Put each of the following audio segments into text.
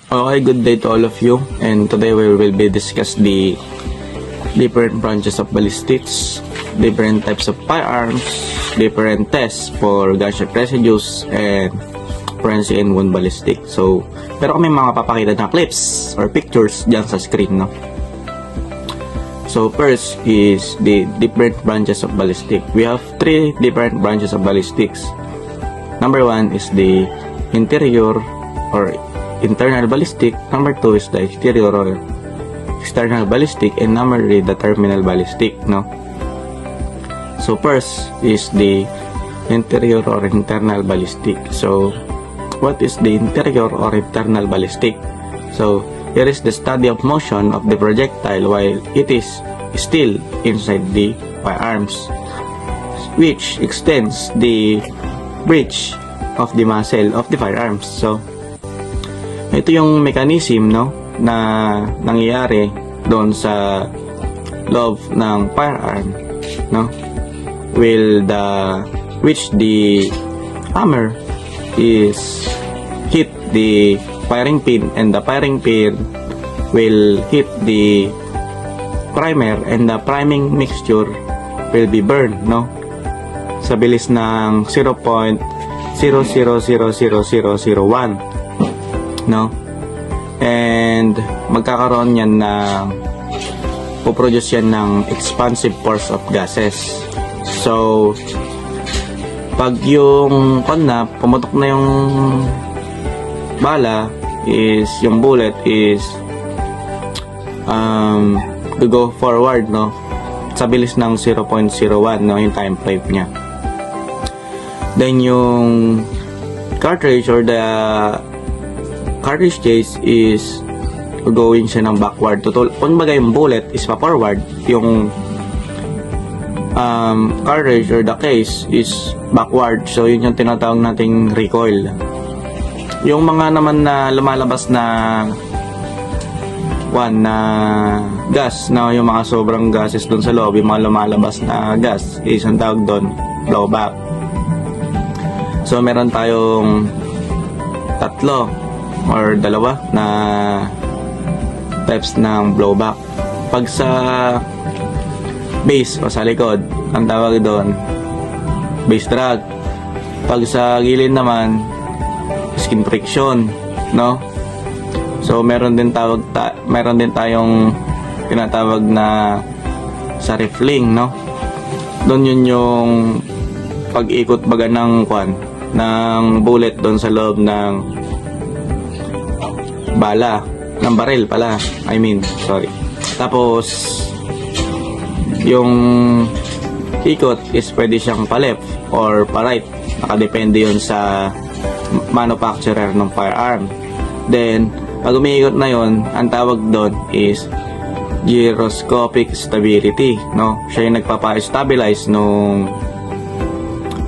Okay, good day to all of you, and today we will be discuss the different branches of ballistics, different types of firearms, different tests for gunshot residues, and forensic and wound ballistic. So, pero kami mga papakita na clips or pictures dyan sa screen, no? So, first is the different branches of ballistic. We have 3 different branches of ballistics. Number 1 is the interior or internal ballistic. Number 2 is the exterior or external ballistic, and number 3 the terminal ballistic, no? So first is the interior or internal ballistic. So what is the interior or internal ballistic? So here is the study of motion of the projectile while it is still inside the firearms, which extends the breech of the muzzle of the firearms. So ito yung mechanism, no, na nangyayari doon sa loob ng firearm, no, which the hammer is hit the firing pin, and the firing pin will hit the primer, and the priming mixture will be burned, no, sa bilis ng 0.0000001, no? And magkakaroon yan ng puproduce yan ng expansive force of gases. So pag yung pumutok na yung bala, is yung bullet is go forward, no, sa bilis ng 0.01, no, yung time frame nya. Then yung cartridge or the cartridge case is going siya ng backward. Kumbaga yung bullet is pa-forward, yung cartridge or the case is backward. So yun yung tinatawag nating recoil. Yung mga naman na lumalabas na gas, na yung mga sobrang gases doon sa loob, yung mga lumalabas na gas, is ang tawag doon blowback. So meron tayong 3 or 2 na types ng blowback. Pag sa base o sa likod, ang tawag doon base drag. Pag sa gilid naman, skin friction, no? So meron din tayong tinatawag na sa riffling, no? Doon yun yung pag-ikot baga ng bullet doon sa loob ng bala, ng baril pala, tapos yung ikot is pwede siyang pa left or pa right, nakadepende yun sa manufacturer ng firearm. Then pag umiikot na yun, ang tawag doon is gyroscopic stability, no? Siya yung nagpapa-stabilize nung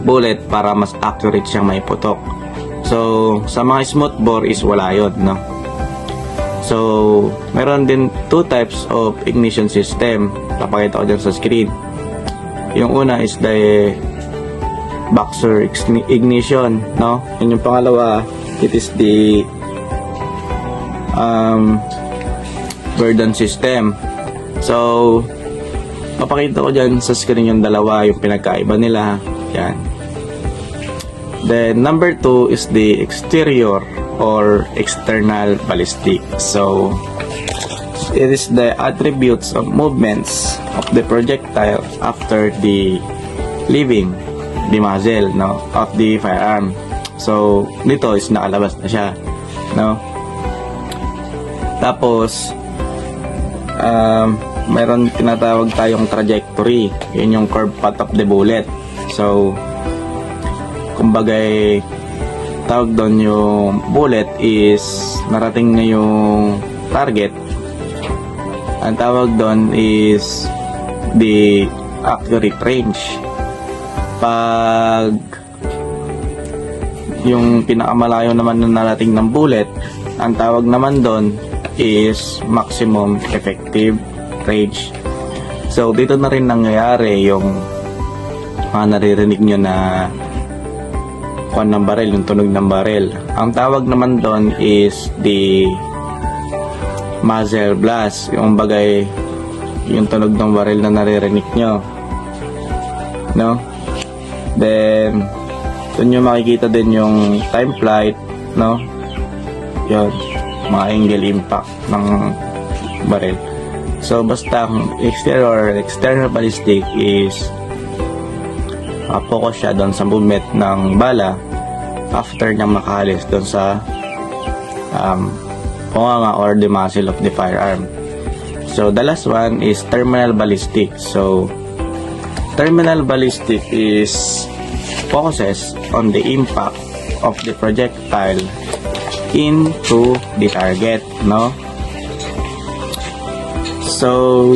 bullet para mas accurate siyang maiputok. So sa mga smooth bore is wala yun, no? So, meron din 2 types of ignition system. Papakita ko dyan sa screen. Yung una is the boxer ignition, no? And yung pangalawa, it is the Verdun system. So, papakita ko dyan sa screen yung dalawa, yung pinagkaiba nila. Yan. Then, number 2 is the exterior or external ballistic. So it is the attributes of movements of the projectile after the leaving the muzzle, no, of the firearm. So dito is nakalabas na siya, no. Tapos mayroon tinatawag tayong trajectory. Yun yung curve path of the bullet. So kumbaga tawag doon yung bullet is narating na yung target. Ang tawag doon is the accurate range. Pag yung pinakamalayo naman na narating ng bullet, ang tawag naman doon is maximum effective range. So dito na rin nangyayari yung naririnig nyo na ng baril, yung tunog ng baril. Ang tawag naman doon is the muzzle blast, yung bagay yung tunog ng baril na naririnig nyo, no? Then doon nyo makikita din yung time flight, no? Yun, mga angle impact ng baril. So basta ang external ballistic is focus siya doon sa movement ng bala after niyang makahalis doon sa punganga or the muzzle of the firearm. So the last one is terminal ballistic. So terminal ballistic is focuses on the impact of the projectile into the target, no? So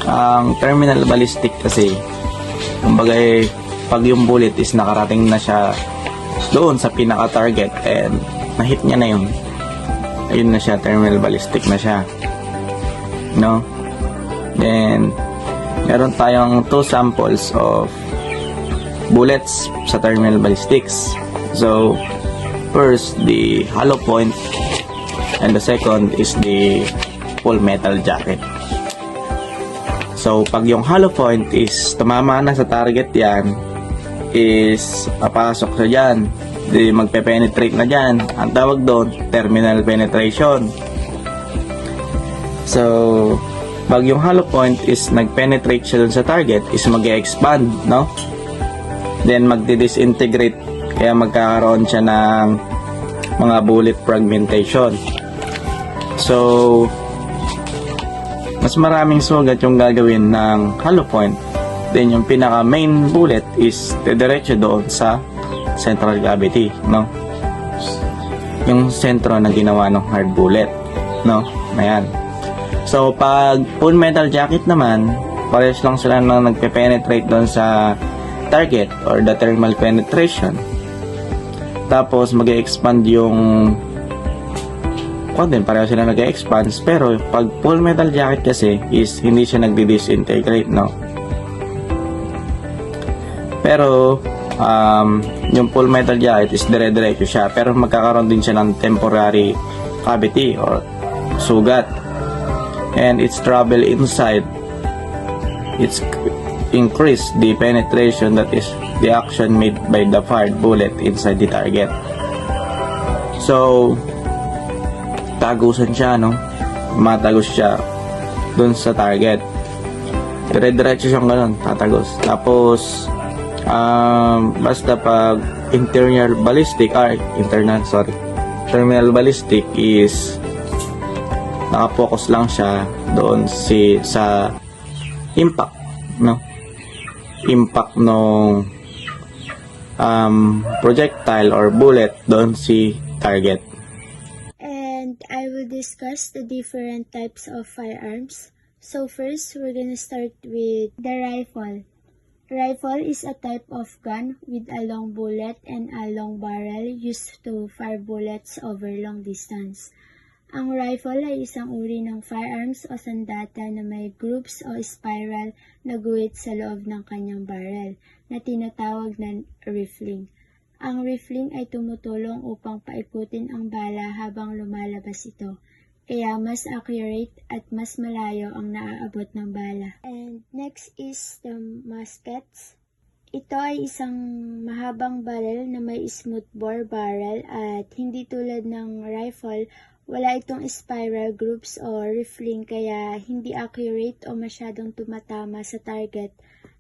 ang terminal ballistic kasi, kumbaga pag yung bullet is nakarating na siya doon sa pinaka-target and na-hit niya na yun, ayun na siya, terminal ballistic na siya, no? Then meron tayong 2 samples of bullets sa terminal ballistics. So first, the hollow point, and the second is the full metal jacket. So pag yung hollow point is tumama na sa target, yan is papasok siya dyan, di magpe-penetrate na dyan. Ang tawag doon, terminal penetration. So pag yung hollow point is nag-penetrate siya dun sa target, is mag-expand, no? Then magdi-disintegrate, kaya magkakaroon siya ng mga bullet fragmentation. So mas maraming sugat yung gagawin ng hollow point. Then yung pinaka main bullet is diretso doon sa central cavity, no? Yung sentro na ginawa ng hard bullet, no? Ayan. So pag full metal jacket naman, parehas lang sila na nagpe-penetrate doon sa target or the thermal penetration. Tapos mag-expand yung pareho sila nag-expand, pero pag full metal jacket kasi is hindi siya nagdi-disintegrate, no? Pero yung full metal jacket is dire-diretso siya, pero magkakaroon din siya ng temporary cavity or sugat, and its travel inside, it's increase the penetration, that is the action made by the fired bullet inside the target. So tagusan siya, no? Matagos siya dun sa target, dire-diretso siyang ganun, tatagos. Tapos basta pag terminal ballistic is nakapokus lang siya doon sa impact, no? Impact ng projectile or bullet doon si target. And I will discuss the different types of firearms. So first, we're gonna start with the rifle. Rifle is a type of gun with a long bullet and a long barrel used to fire bullets over long distance. Ang rifle ay isang uri ng firearms o sandata na may grooves o spiral na guhit sa loob ng kanyang barrel na tinatawag na rifling. Ang rifling ay tumutulong upang paikutin ang bala habang lumalabas ito, kaya mas accurate at mas malayo ang naaabot ng bala. And next is the muskets. Ito ay isang mahabang barrel na may smooth bore barrel at hindi tulad ng rifle, wala itong spiral grooves o rifling, kaya hindi accurate o masyadong tumatama sa target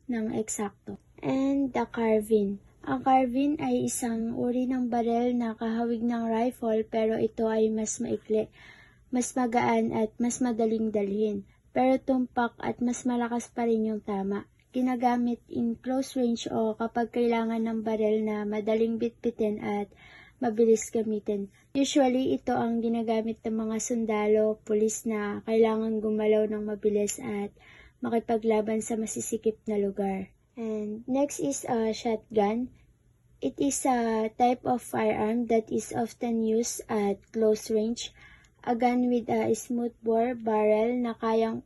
ng eksakto. And the carbine. Ang carbine ay isang uri ng barel na kahawig ng rifle, pero ito ay mas maikli, mas magaan at mas madaling dalhin, pero tumpak at mas malakas pa rin yung tama. Ginagamit in close range o kapag kailangan ng barel na madaling bitbitin at mabilis gamitin. Usually, ito ang ginagamit ng mga sundalo, pulis na kailangan gumalaw ng mabilis at makipaglaban sa masisikip na lugar. And next is a shotgun. It is a type of firearm that is often used at close range. A gun with a smooth bore barrel na kayang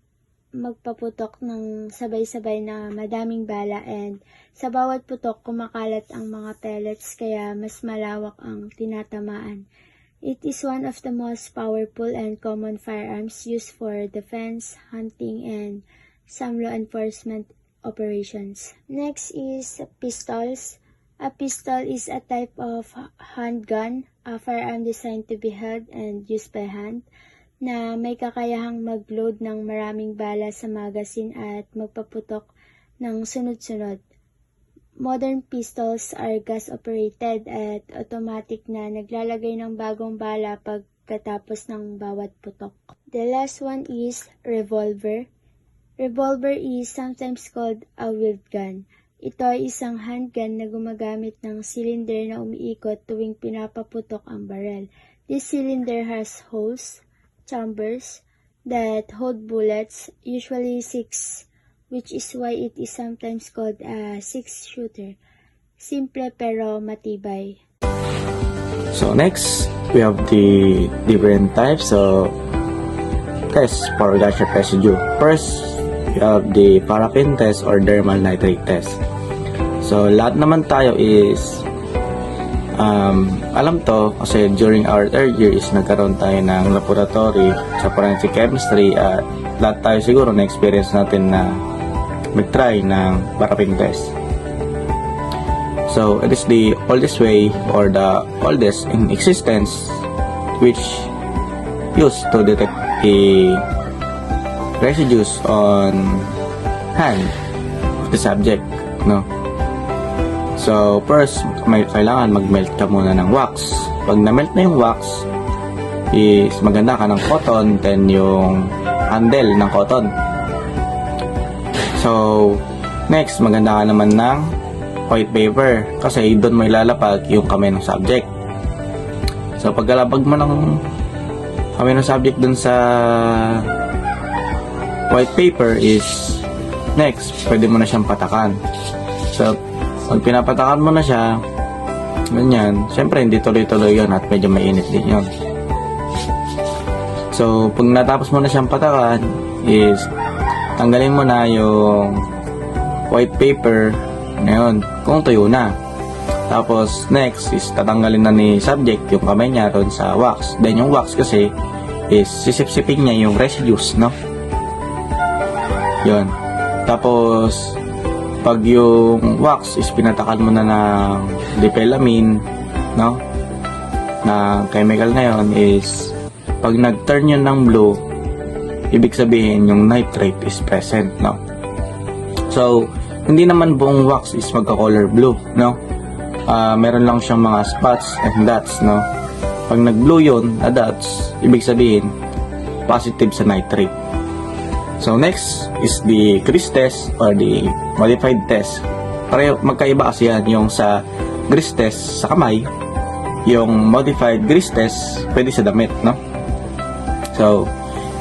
magpaputok ng sabay-sabay na madaming bala, and sa bawat putok kumakalat ang mga pellets kaya mas malawak ang tinatamaan. It is one of the most powerful and common firearms used for defense, hunting, and some law enforcement operations. Next is pistols. A pistol is a type of handgun, a firearm designed to be held and used by hand, na may kakayahang mag-load ng maraming bala sa magazine at magpaputok ng sunod-sunod. Modern pistols are gas-operated at automatic na naglalagay ng bagong bala pagkatapos ng bawat putok. The last one is revolver. Revolver is sometimes called a wheeled gun. Ito ay isang handgun na gumagamit ng cylinder na umiikot tuwing pinapaputok ang barrel. This cylinder has holes, chambers, that hold bullets, usually 6, which is why it is sometimes called a 6-shooter. Simple pero matibay. So next, we have the different types of tests for gunshot residue. First, we have the paraffin test or dermal nitrate test. So lahat naman tayo is alam to kasi during our third year is nagkaroon tayo ng laboratory sa forensic chemistry at lahat tayo siguro na-experience natin na mag-try ng paraffin test. So, it is the oldest way or the oldest in existence which used to detect the residues on hand of the subject, no? So, first, may kailangan mag-melt ka muna ng wax. Pag na-melt na yung wax, is maganda ka ng cotton, then yung handle ng cotton. So, next, maganda ka naman ng white paper kasi doon may lalapag yung kamay ng subject. So, pagkalapag mo ng kamay ng subject doon sa white paper is next, pwede mo na siyang patakan. So, pag pinapatakan mo na siya, ganyan, syempre hindi tuloy-tuloy yun at medyo mainit din yun. So, pag natapos mo na siyang patakan is tanggalin mo na yung white paper ngayon kung tuyo na. Tapos next is tatanggalin na ni subject yung kamay niya ron sa wax. Then yung wax kasi is sisip-sipin niya yung residues, no? Yun. Tapos pag yung wax is pinatakan mo na ng dipelamine, no? Na chemical na yun is pag nag-turn yun ng blue, ibig sabihin yung nitrate is present, no? So, hindi naman buong wax is magka-color blue, no? Meron lang siyang mga spots and dots, no? Pag nag-blue yun, na dots, ibig sabihin positive sa nitrate. So, next is the grease test or the modified test. Pareho, magkaiba kasi yan, yung sa grease test sa kamay, yung modified grease test pwede sa damit, no? So,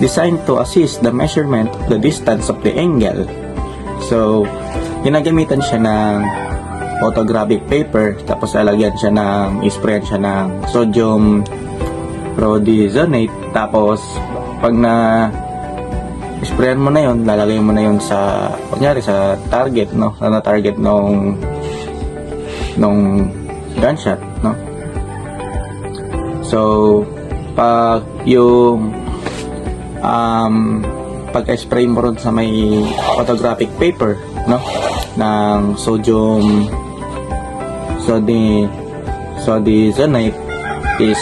designed to assist the measurement of the distance of the angle. So, ginagamitan siya ng photographic paper, tapos lalagyan siya ng, isprayan siya ng sodium rhodizonate, tapos pag na isprayan mo na yon, lalagay mo na yon sa, kunyari sa target, no? Na target nung gunshot, no? So, pag yung pag-spray mo ron sa may photographic paper, no, ng sodizonate is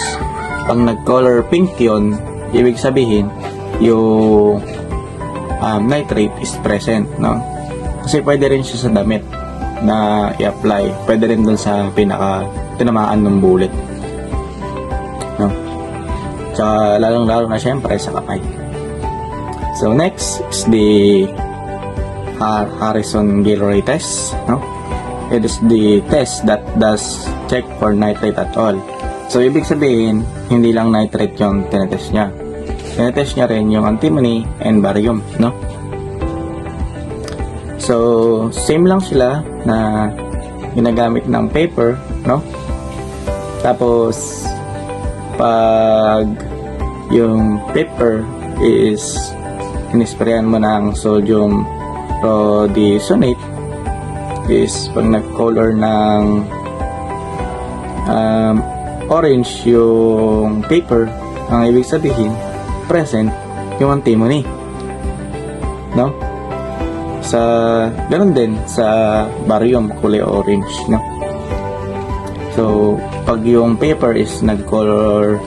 pag nag-color pink yun, ibig sabihin yung nitrate is present, no? Kasi pwede rin siya sa damit na i-apply, pwede rin dun sa tinamaan ng bullet, no? Tsaka lalong-lalo na syempre sa kamay. So next is the Harrison-Gilroy test, no? It is the test that does check for nitrate at all. So ibig sabihin, hindi lang nitrate yung tinetest niya. Tinetest niya rin yung antimony and barium, no? So same lang sila na ginagamit ng paper, no? Tapos pag yung paper is inisprayan mo ng sodium rhodizonate is pag nag-color ng orange yung paper, ang ibig sabihin, present yung antimony. No? Sa, ganun din, sa barium, kulay orange, no? So, pag yung paper is nag-color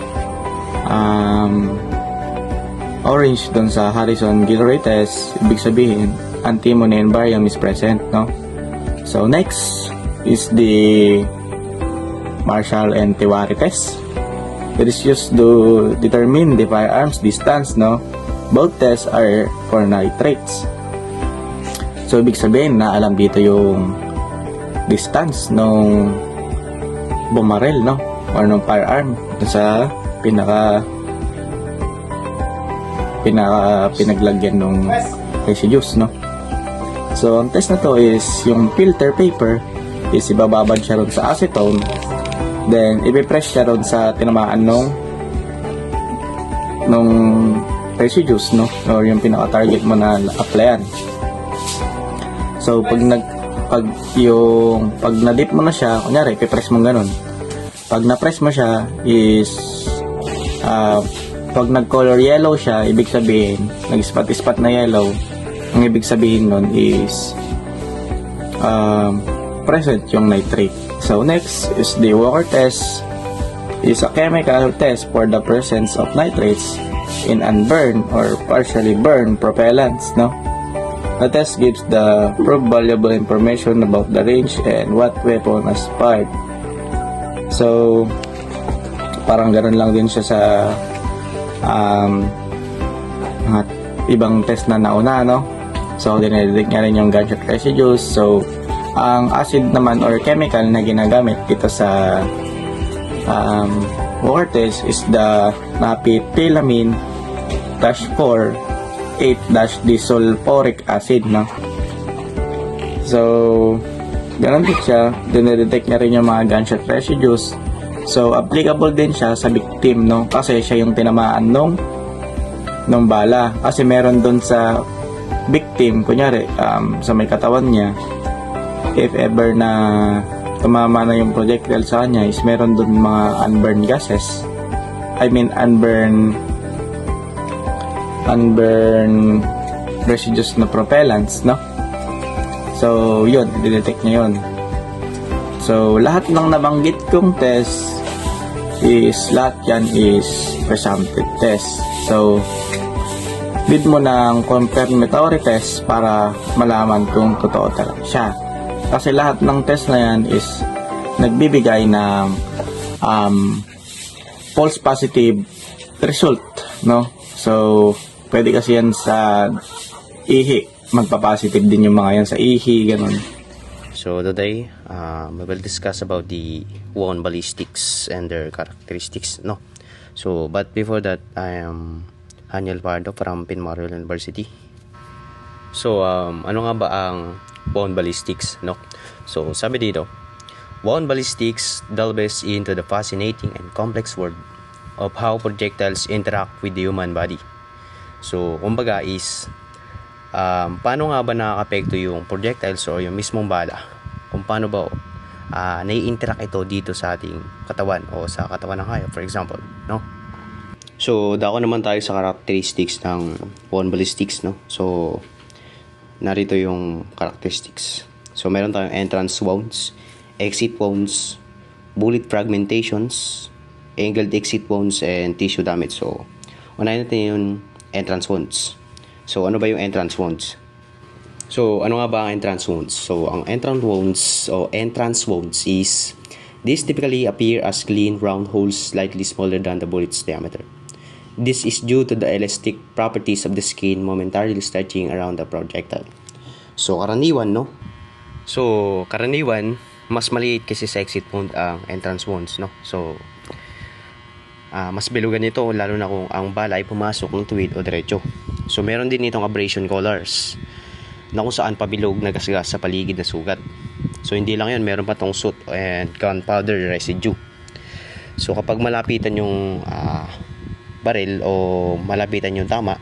orange dun sa Harrison-Gilroy test, ibig sabihin, antimony and barium is present, no? So, next is the Marshall and Tewari test. It is used to determine the firearms distance, no? Both tests are for nitrates. So, ibig sabihin na alam dito yung distance nung bumarel, no? Or nung firearm sa pinaglagyan nung residues, no? So, ang test na to is yung filter paper is ibababad siya ron sa acetone, then ipipress siya ron sa tinamaan nung residues, no? Or yung pinaka-target mo na applyan. So, pag na-dip mo na siya, kunyari, ipipress mo ganun. Pag na-press mo siya is pag nag-color yellow siya, ibig sabihin, nag-spot-spot na yellow, ang ibig sabihin nun is present yung nitrate. So, next is the Walker test. Is a chemical test for the presence of nitrates in unburned or partially burned propellants, no? The test gives the valuable information about the range and what weapon was fired. So, parang ganoon lang din siya sa mga ibang test na nauna, no? So, dinedetect niya rin yung gunshot residues. So, ang acid naman or chemical na ginagamit dito sa Walker test is the napithylamine -4 8-disulfuric acid, no? So, ganun din siya. Dinedetect niya rin yung mga gunshot residues. So, applicable din siya sa victim, no? Kasi siya yung tinamaan nung bala. Kasi meron dun sa victim, kunyari, sa may katawan niya, if ever na tumama na yung projectile sa kanya, is meron dun mga unburned gases. I mean, unburned residues na propellants, no? So, yun, i-detect niya yun. So, lahat ng nabanggit kong test lahat yan is presumptive test. So, need mo ng confirmatory test para malaman kung totoo talaga siya. Kasi lahat ng test na yan is nagbibigay ng false positive result, no? So, pwede kasi yan sa ihi, magpa-positive din yung mga yan sa ihi, ganun. So today, we will discuss about the wound ballistics and their characteristics, no? So, but before that, I am Haniel Pardo from Pinmariol University. So, ano nga ba ang wound ballistics, no? So, sabi dito, wound ballistics delves into the fascinating and complex world of how projectiles interact with the human body. So, kumbaga is, paano nga ba nakaka-apekto yung projectiles o yung mismong bala? Kung paano ba nai-interact ito dito sa ating katawan o sa katawan ng hayop, for example, no? So, dako naman tayo sa characteristics ng wound ballistics, no? So, narito yung characteristics. So, meron tayong entrance wounds, exit wounds, bullet fragmentations, angled exit wounds, and tissue damage. So, unahin natin yung entrance wounds. So, ano ba yung entrance wounds? So, ano nga ba ang entrance wounds? So, ang entrance wounds is, these typically appear as clean round holes slightly smaller than the bullet's diameter. This is due to the elastic properties of the skin momentarily stretching around the projectile. So, karaniwan, no? So, karaniwan, mas maliit kasi sa exit wound ang entrance wounds, no? So, mas bilugan nito lalo na kung ang bala ay pumasok ng tuwid o diretso. So, meron din itong abrasion colors na kung saan pabilog na gasgas sa paligid na sugat. So, hindi lang yun, meron pa tong soot and gunpowder residue. So, kapag malapitan yung baril o malapitan yung tama,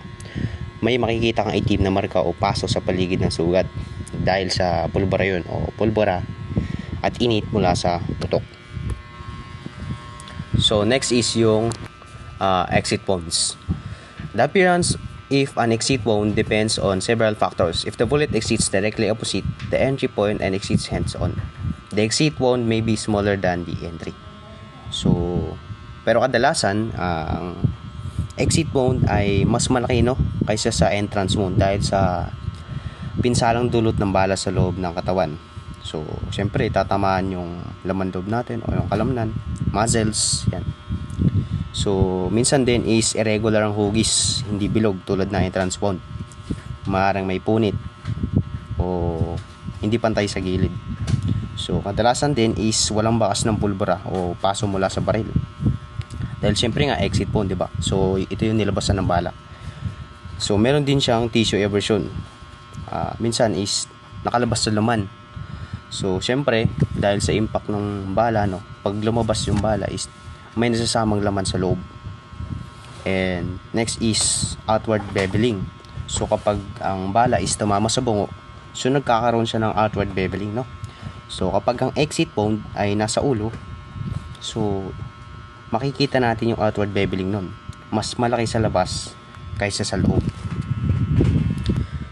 may makikita kang itim na marka o paso sa paligid ng sugat dahil sa pulbura yun o pulbura at init mula sa putok. So next is yung exit wounds. The appearance if an exit wound depends on several factors. If the bullet exits directly opposite the entry point and exits hands-on, the exit wound may be smaller than the entry. So, pero kadalasan ang exit wound ay mas malaki kaysa sa entrance wound dahil sa pinsalang dulot ng bala sa loob ng katawan. So, syempre tatamaan yung laman loob natin o yung kalamnan, muscles, yan. So, minsan din is irregular ang hugis, hindi bilog tulad ng entrance wound. Maarang may punit o hindi pantay sa gilid. So, kadalasan din is walang bakas ng pulbura o paso mula sa baril. Dahil syempre nga exit wound, 'di ba? So, ito yung nilabasan ng bala. So, meron din siyang tissue eversion. Minsan is nakalabas sa laman. So, syempre, dahil sa impact ng bala, pag lumabas yung bala is may nasasamang laman sa loob. And next is outward beveling. So, kapag ang bala is tumama sa bungo, so nagkakaroon siya ng outward beveling, So, kapag ang exit wound ay nasa ulo, so makikita natin yung outward beveling nun. Mas malaki sa labas kaysa sa loob.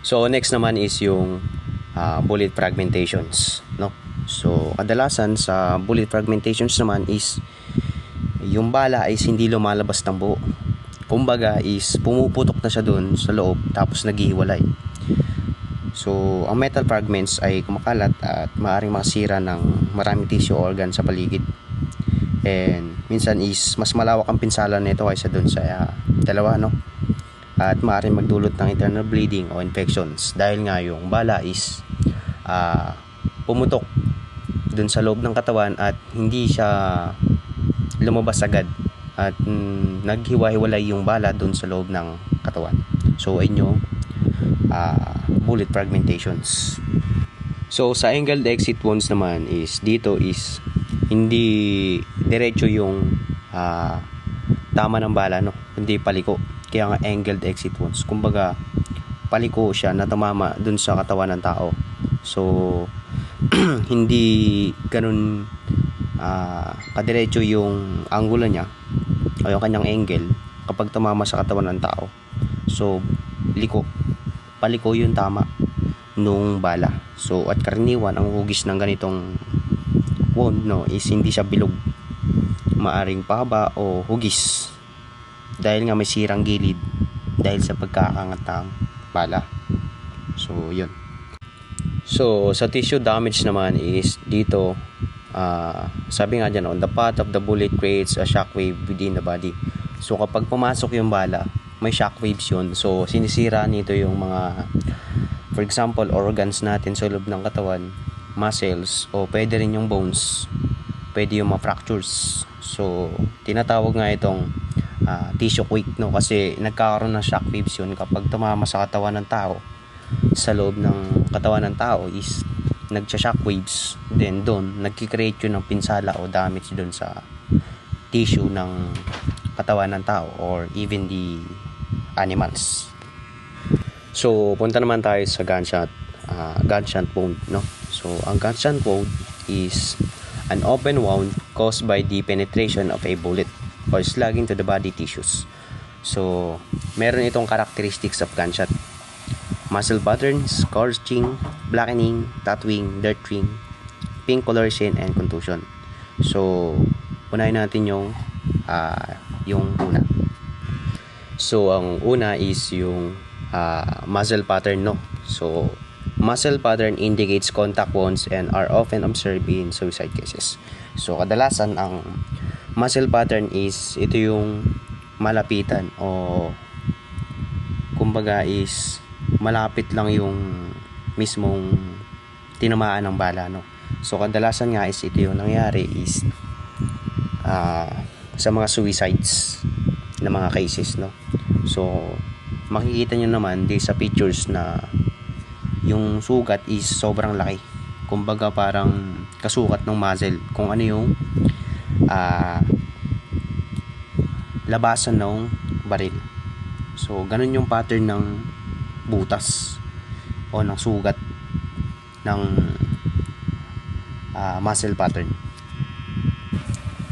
So, next naman is yung bullet fragmentations, So, kadalasan sa bullet fragmentations naman is yung bala is hindi lumalabas ng buo. Kumbaga is pumuputok na siya dun sa loob tapos naghihiwalay. So, ang metal fragments ay kumakalat at maaaring makasira ng maraming tissue organ sa paligid. And minsan is mas malawak ang pinsala nito kaysa dun sa dalawa, At maaaring magdulot ng internal bleeding o infections dahil nga yung bala is pumutok dun sa loob ng katawan at hindi siya lumabas agad at naghiwa-hiwalay yung bala dun sa loob ng katawan. So, ayun yung bullet fragmentations. So, sa angled exit wounds naman is dito is hindi diretso yung tama ng bala, hindi paliko. Kaya nga angled exit wounds. Kumbaga, paliko siya na tumama dun sa katawan ng tao. So, hindi ganun kadiretso yung angulo niya o yung kanyang angle kapag tumama sa katawan ng tao. So, paliko yung tama nung bala. So, at karaniwan ang hugis ng ganitong wound is hindi siya bilog, maaring pahaba o hugis dahil nga may sirang gilid dahil sa pagkakangat ng bala. So, yun. So, sa tissue damage naman is dito sabi nga dyan, the path of the bullet creates a shockwave within the body. So, kapag pumasok yung bala, may shockwaves yun. So, sinisira nito yung mga, for example, organs natin sa loob ng katawan, muscles, o pwede rin yung bones, pwede yung ma-fractures. So, tinatawag nga itong tissue quake, kasi nagkakaroon ng shockwaves yun kapag tumama sa katawan ng tao. Sa loob ng katawan ng tao is nagsha-shockwaves, then doon nagki-create yun ng pinsala o damage doon sa tissue ng katawan ng tao or even the animals. So, punta naman tayo sa gunshot wound, So, ang gunshot wound is an open wound caused by the penetration of a bullet or slugging to the body tissues. So, meron itong characteristics of gunshot: muscle patterns, scorching, blackening, tattooing, dirting, pink coloration, and contusion. So, unahin natin yung una. So, ang una is yung muscle pattern, So, muscle pattern indicates contact wounds and are often observed in suicide cases. So, kadalasan ang muscle pattern is ito yung malapitan o kumbaga is malapit lang yung mismong tinamaan ng bala, So, kadalasan nga is ito yung nangyari is sa mga suicides na mga cases, So, makikita nyo naman di sa pictures na yung sugat is sobrang laki. Kumbaga parang kasukat ng muzzle kung ano yung labasan ng baril. So, ganun yung pattern ng butas o ng sugat ng muscle pattern.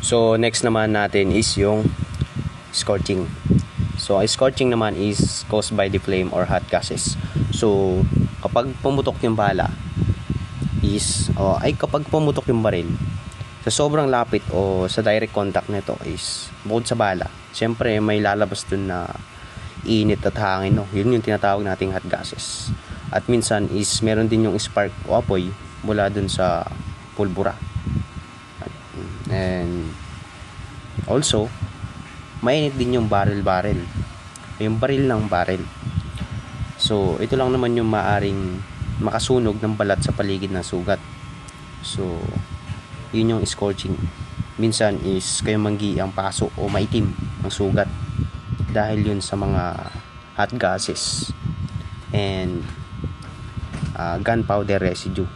So next naman natin is yung scorching. So scorching naman is caused by the flame or hot gases. So kapag pumutok yung bala kapag pumutok yung baril sa sobrang lapit o sa direct contact nito is bukod sa bala, syempre may lalabas dun na init at hangin, no? Yun yung tinatawag nating hot gases. At minsan is meron din yung spark o apoy mula dun sa pulbura. And also mainit din yung baril ng baril. So ito lang naman yung maaring makasunog ng balat sa paligid ng sugat. So yun yung scorching. Minsan is kayo manggi ang paso o maitim ang sugat dahil yun sa mga hot gases and gunpowder residue.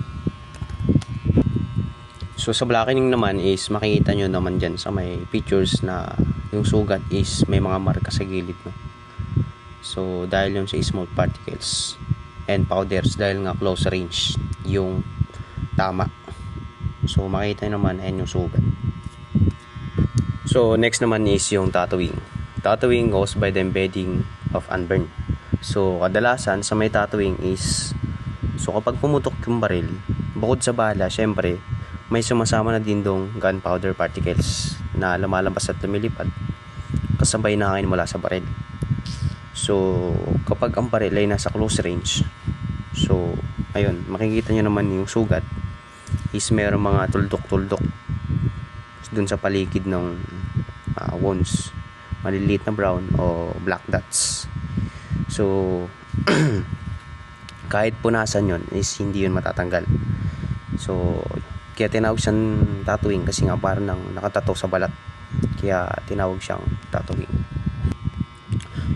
So sa blackening naman is makikita nyo naman dyan sa may pictures na yung sugat is may mga marka sa gilid, no? So dahil yun sa small particles and powders, dahil nga close range yung tama. So makita nyo naman and yung sugat. So next naman is yung tattooing. Tattooing caused by the embedding of unburned. So kadalasan sa may tattooing is, so kapag pumutok yung baril, bukod sa bala, syempre may sumasama na din dong gunpowder particles na lumalabas at lumilipad kasabay na hangin mula sa baril. So kapag ang baril ay nasa close range, so ayun, makikita nyo naman yung sugat is mayroong mga tuldok-tuldok dun sa paligid ng wounds, maliliit na brown o black dots. So kahit punasan yun is hindi yun matatanggal. So kaya tinawag siyang tattooing kasi nga parang nakatato sa balat, kaya tinawag siyang tattooing.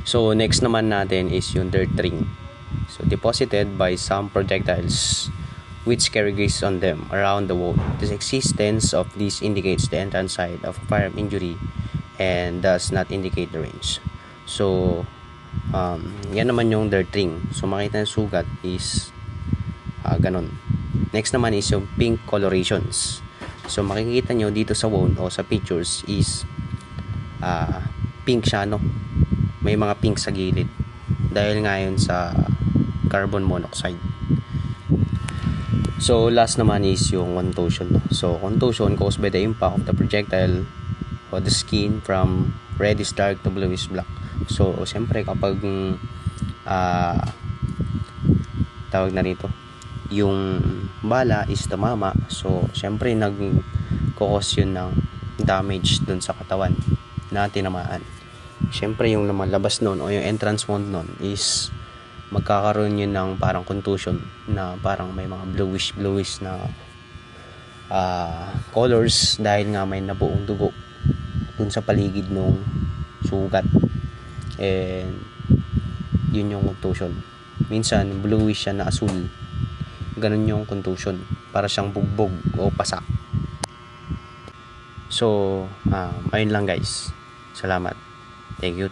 So next naman natin is yung dirt ring. So deposited by some projectiles which carry grease on them around the wound. The existence of this indicates the entrance side of a firearm injury and does not indicate the range. So yan naman yung dirt ring. So makita ng sugat is ganon. Next naman is yung pink colorations. So makikita nyo dito sa wound o sa pictures is pink siya, no? May mga pink sa gilid dahil nga yun sa carbon monoxide. So last naman is yung contusion, no? So contusion caused by the impact of the projectile o the skin from reddish dark to bluish black. So siyempre kapag tawag na rito, yung bala is tumama, so syempre nag-cause yun ng damage dun sa katawan na tinamaan. Syempre yung lumalabas nun o yung entrance wound nun is magkakaroon yun ng parang contusion na parang may mga bluish na colors dahil nga may nabuong dugo dun sa paligid ng sugat, and yun yung contusion. Minsan bluish siya na asul, ganun yung contusion, para siyang bugbog o pasak. So ayun lang guys, salamat, thank you.